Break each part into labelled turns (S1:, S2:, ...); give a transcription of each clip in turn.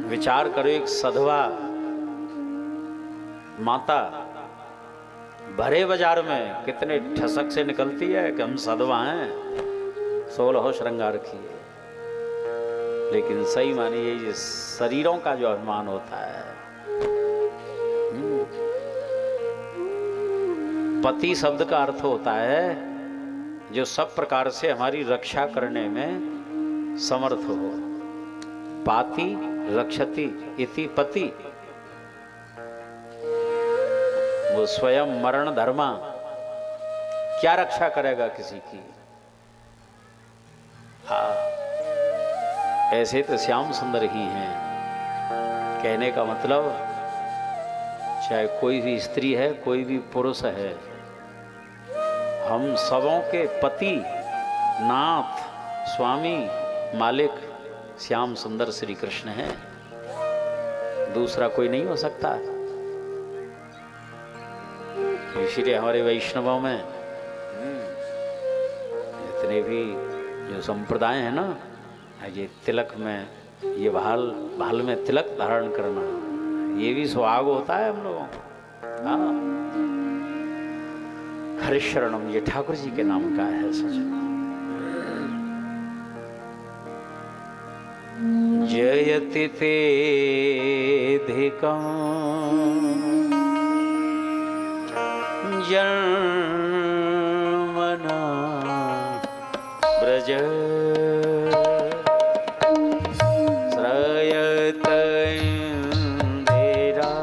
S1: विचार करो, एक सधवा माता भरे बाजार में कितने ठसक से निकलती है कि हम सधवा हैं, 16 श्रृंगार किए, लेकिन सही मानी ये शरीरों का जो अभिमान होता है। पति शब्द का अर्थ होता है जो सब प्रकार से हमारी रक्षा करने में समर्थ हो। पाति रक्षति इति पति, वो स्वयं मरण धर्मा, क्या रक्षा करेगा किसी की। हाँ, ऐसे तो श्याम सुंदर ही हैं। कहने का मतलब चाहे कोई भी स्त्री है, कोई भी पुरुष है, हम सबों के पति, नाथ, स्वामी, मालिक श्याम सुंदर श्री कृष्ण हैं, दूसरा कोई नहीं हो सकता। इसलिए हमारे वैष्णवों में जितने भी जो संप्रदाय है ना, ये तिलक में, ये भाल में तिलक धारण करना, ये भी सुहाग होता है हम लोगों को। हाँ, हरिशरणम, ये ठाकुर जी के नाम का है सच। जयति तेधिकं जन्मना ब्रज श्रयत इंदिरा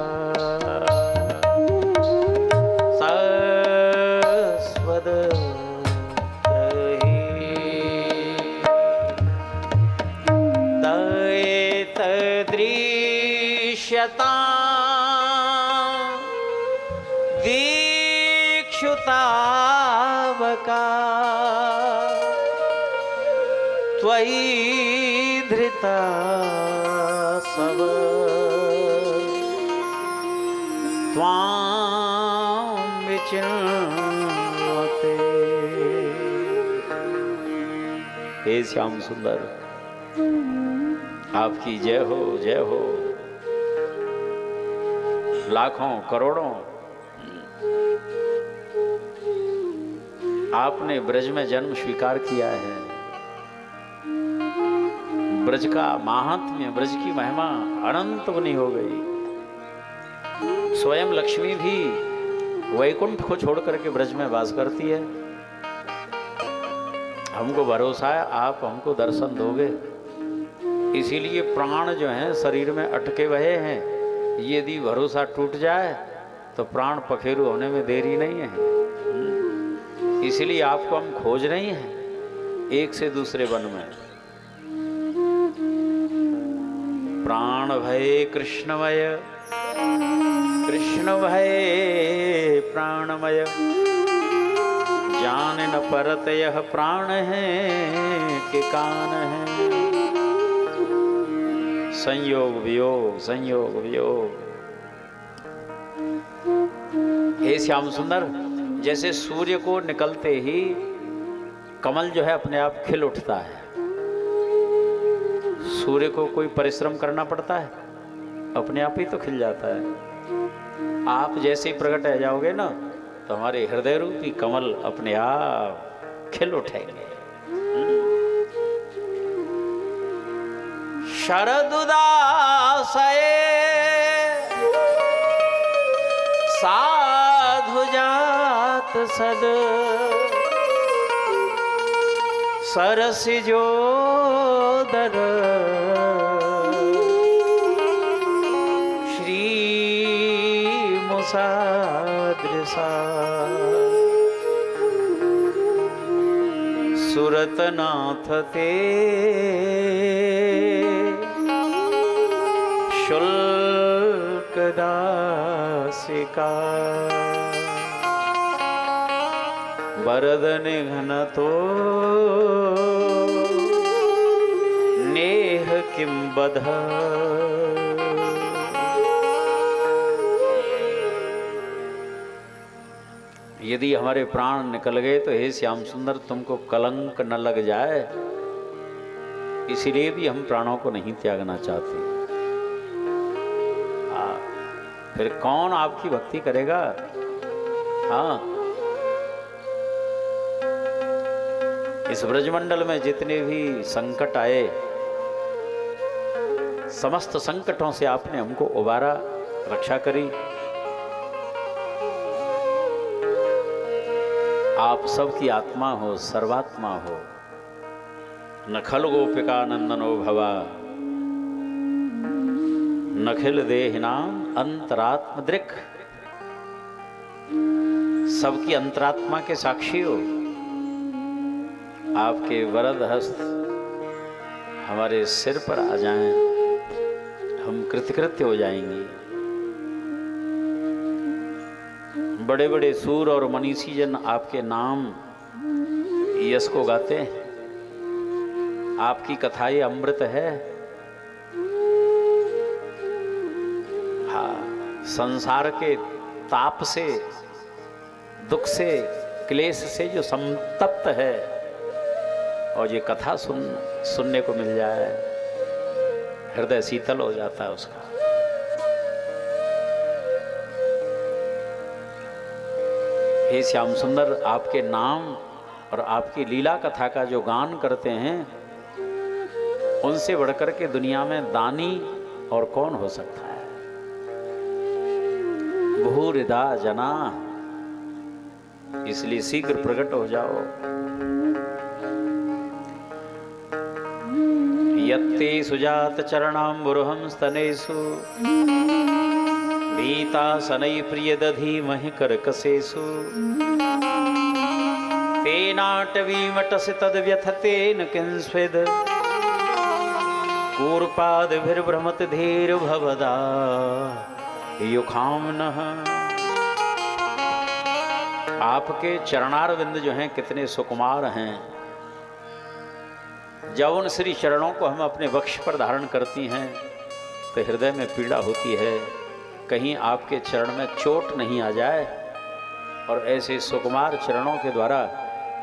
S1: सस्वद दृश्यता दीक्षुतावका त्वयि धृता सब त्वां विचिन्वते। हे श्याम सुंदर, आपकी जय हो, जय हो। लाखों करोड़ों आपने ब्रज में जन्म स्वीकार किया है। ब्रज का महात्म्य, ब्रज की महिमा अनंत बनी हो गई। स्वयं लक्ष्मी भी वैकुंठ को छोड़ करके ब्रज में वास करती है। हमको भरोसा है आप हमको दर्शन दोगे, इसीलिए प्राण जो हैं शरीर में अटके हुए हैं। यदि भरोसा टूट जाए तो प्राण पखेरु होने में देरी नहीं है। इसलिए आपको हम खोज रहे हैं एक से दूसरे वन में। प्राण भय कृष्णमय, कृष्ण भय प्राणमय, जान न परत यह प्राण है कि कान है। संयोग वियोग, संयोग वियोग। हे श्याम सुंदर, जैसे सूर्य को निकलते ही कमल जो है अपने आप खिल उठता है। सूर्य को कोई परिश्रम करना पड़ता है? अपने आप ही तो खिल जाता है। आप जैसे ही प्रकट हो जाओगे ना, तो हमारे हृदय रूपी कमल अपने आप खिल उठेंगे। शरदुदासये साधु जात सद सरसिजोदर श्री मुसादृशा सुरतनाथ ते शुल्कदासिका वरद निघ्न तो नेह किम बध। यदि हमारे प्राण निकल गए तो हे श्याम सुंदर तुमको कलंक न लग जाए, इसीलिए भी हम प्राणों को नहीं त्यागना चाहते। फिर कौन आपकी भक्ति करेगा? हाँ, इस ब्रजमंडल में जितने भी संकट आए, समस्त संकटों से आपने हमको उबारा, रक्षा करी। आप सबकी आत्मा हो, सर्वात्मा हो। नखल गोपिका नंदनो भवा, नखिल देहिनाम अंतरात्म दृक्। सबकी अंतरात्मा के साक्षी हो। आपके वरद हस्त हमारे सिर पर आ जाएं, हम कृतकृत्य हो जाएंगे। बड़े बड़े सूर और मनीषी जन आपके नाम यश को गाते हैं। आपकी कथा ये अमृत है। हाँ, संसार के ताप से, दुख से, क्लेश से जो संतप्त है, और ये कथा सुनने को मिल जाए, हृदय शीतल हो जाता है उसका। हे श्याम सुंदर, आपके नाम और आपकी लीला कथा का जो गान करते हैं, उनसे बढ़कर के दुनिया में दानी और कौन हो सकता है? भूरिदा जना, इसलिए शीघ्र प्रकट हो जाओ। यत्ते सुजात चरणाम्बुरुहं स्तनेषु, भीतासनै प्रियदधीमहि कर्कशेषु, तेनाटवीमटसि तद्व्यथतेन किंस्विद्, कूर्पादिभिर्भ्रमति धीर्भवदा युखाम्नः। आपके चरणारविंद जो हैं कितने सुकुमार हैं। जब उन श्री चरणों को हम अपने वक्ष पर धारण करती हैं तो हृदय में पीड़ा होती है, कहीं आपके चरण में चोट नहीं आ जाए। और ऐसे सुकुमार चरणों के द्वारा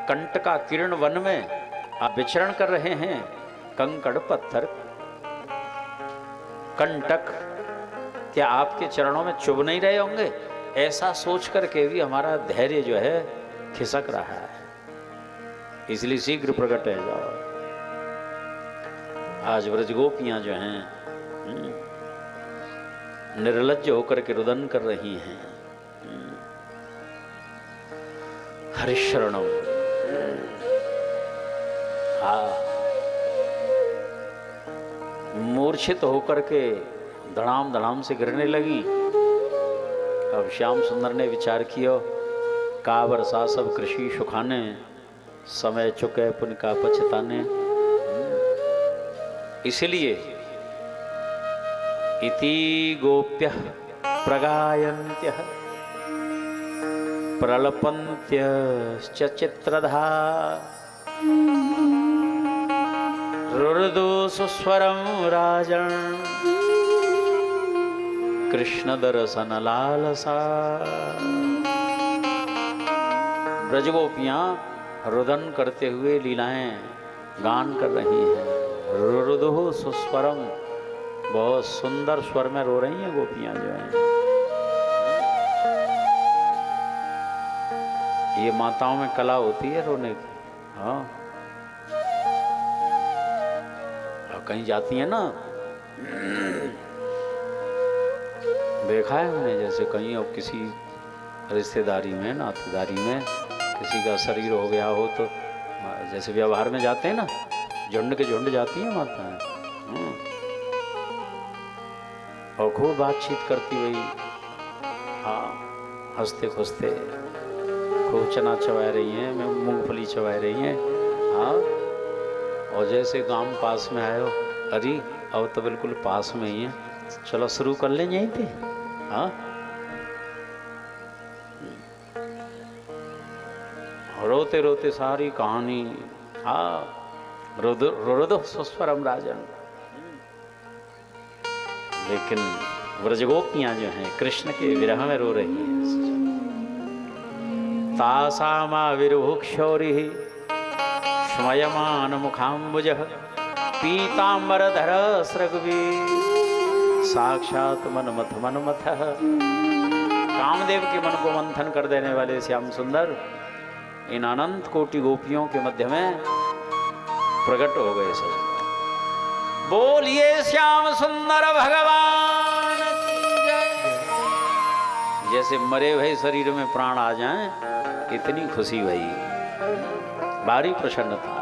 S1: कंटका किरण वन में आप विचरण कर रहे हैं। कंकड़ पत्थर कंटक क्या आपके चरणों में चुभ नहीं रहे होंगे? ऐसा सोच करके भी हमारा धैर्य जो है खिसक रहा है। इसलिए शीघ्र प्रकट हो जाओ। आज ब्रजगोपियां जो हैं निर्लज्ज होकर के रुदन कर रही हैं। हरिशरणम, मूर्छित होकर के धड़ाम धड़ाम से गिरने लगी। अब श्याम सुंदर ने विचार किया, का वर्षा सब कृषि सुखाने, समय चुके पुण्य का पछताने। इसलिए इति गोप्यः प्रगायन्त्यः प्रलपन्त्यश्च चित्रधा, रुरुदु सुस्वरं राजन् कृष्ण दर्शन लालसा। ब्रजगोपियां रुदन करते हुए लीलाएं गान कर रही हैं। रुरुदु सुस्वरम, बहुत सुंदर स्वर में रो रही हैं गोपियां जो हैं। ये माताओं में कला होती है रोने की। हाँ, और कहीं जाती है ना, देखा है मैंने, जैसे कहीं अब किसी रिश्तेदारी में, नातेदारी में किसी का शरीर हो गया हो तो जैसे व्यवहार में जाते हैं ना, झुंड के झुंड जाती हैं माताएं, और खूब बातचीत करती हुई, हाँ, हंसते खुशते खूब चना चबा रही हैं, मूंगफली चबा रही हैं। हाँ, और जैसे गांव पास में आयो, अरे अब तो बिल्कुल पास में ही है, चलो शुरू कर लें यहीं थे। हाँ, रोते रोते सारी कहानी, हाँ, रुरुदु सुस्वरम राजन। लेकिन व्रजगोपियां जो हैं कृष्ण के विरह में रो रही हैं। तासामाविर्भुक्षौरिः स्मयमान मुखाम्बुजः, पीताम्बरधर स्रग्वी साक्षात मनमथ मनमथ, कामदेव के मन को मंथन कर देने वाले श्याम सुंदर इन अनंत कोटि गोपियों के मध्य में प्रकट हो गए। सब बोलिए श्याम सुंदर भगवान की जय। जैसे मरे हुए शरीर में प्राण आ जाएं, इतनी खुशी भई, भारी प्रसन्नता।